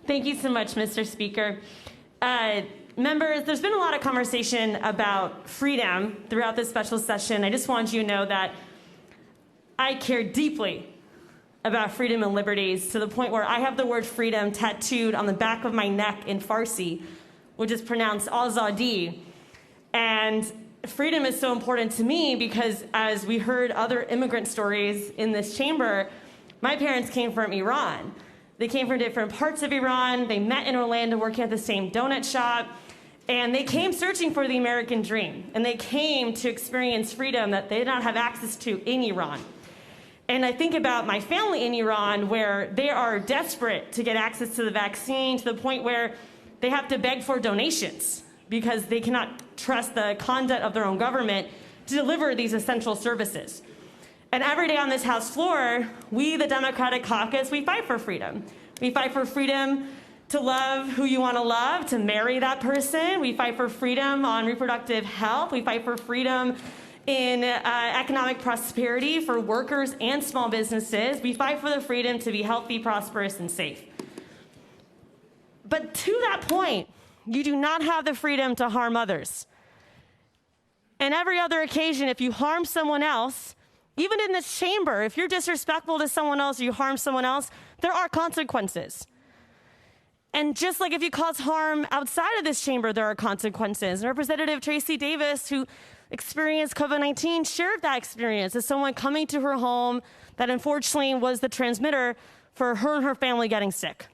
Thank you so much, Mr. Speaker. Members, there's been a lot of conversation about freedom throughout this special session. I just want you to know that I care deeply about freedom and liberties to the point where I have the word freedom tattooed on the back of my neck in Farsi, which is pronounced Azadi. And freedom is so important to me because, as we heard other immigrant stories in this chamber, my parents came from Iran. They came from different parts of Iran. They met in Orlando working at the same donut shop. And they came searching for the American dream. And they came to experience freedom that they did not have access to in Iran. And I think about my family in Iran, where they are desperate to get access to the vaccine to the point where they have to beg for donations because they cannot trust the conduct of their own government to deliver these essential services. And every day on this House floor, we, the Democratic caucus, we fight for freedom. We fight for freedom to love who you want to love, to marry that person. We fight for freedom on reproductive health. We fight for freedom in economic prosperity for workers and small businesses. We fight for the freedom to be healthy, prosperous, and safe. But to that point, you do not have the freedom to harm others. And every other occasion, if you harm someone else, even in this chamber, if you're disrespectful to someone else or you harm someone else, there are consequences. And just like if you cause harm outside of this chamber, there are consequences. And Representative Tracy Davis, who experienced COVID-19, shared that experience as someone coming to her home that unfortunately was the transmitter for her and her family getting sick.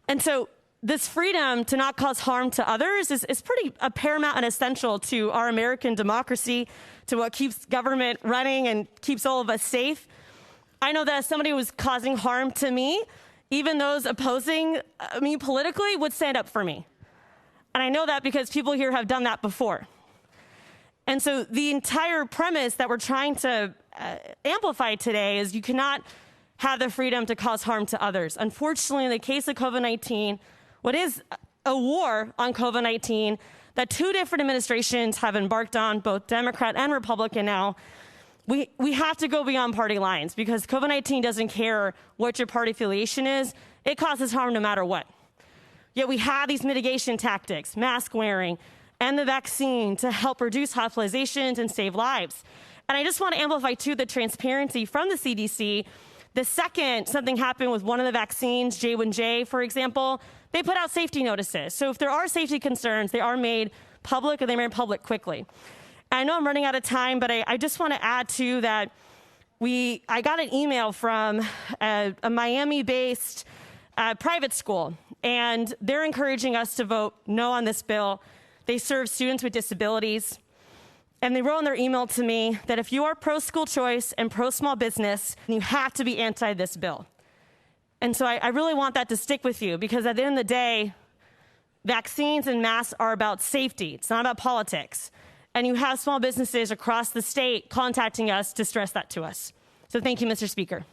And so this freedom to not cause harm to others is pretty paramount and essential to our American democracy, to what keeps government running and keeps all of us safe. I know that if somebody was causing harm to me, even those opposing me politically would stand up for me. And I know that because people here have done that before. And so the entire premise that we're trying to amplify today is you cannot have the freedom to cause harm to others. Unfortunately, in the case of COVID-19, what is a war on COVID-19 that two different administrations have embarked on, both Democrat and Republican now, we have to go beyond party lines because COVID-19 doesn't care what your party affiliation is. It causes harm no matter what. Yet we have these mitigation tactics, mask wearing, and the vaccine to help reduce hospitalizations and save lives. And I just want to amplify, too, the transparency from the CDC. The second something happened with one of the vaccines, J1J, for example, they put out safety notices. So if there are safety concerns, they are made public, and they're made public quickly. And I know I'm running out of time, but I just want to add, too, that I got an email from a Miami-based private school, and they're encouraging us to vote no on this bill. They serve students with disabilities. And they wrote in their email to me that if you are pro-school choice and pro-small business, you have to be anti this bill. And so I really want that to stick with you because at the end of the day, vaccines and masks are about safety. It's not about politics. And you have small businesses across the state contacting us to stress that to us. So thank you, Mr. Speaker.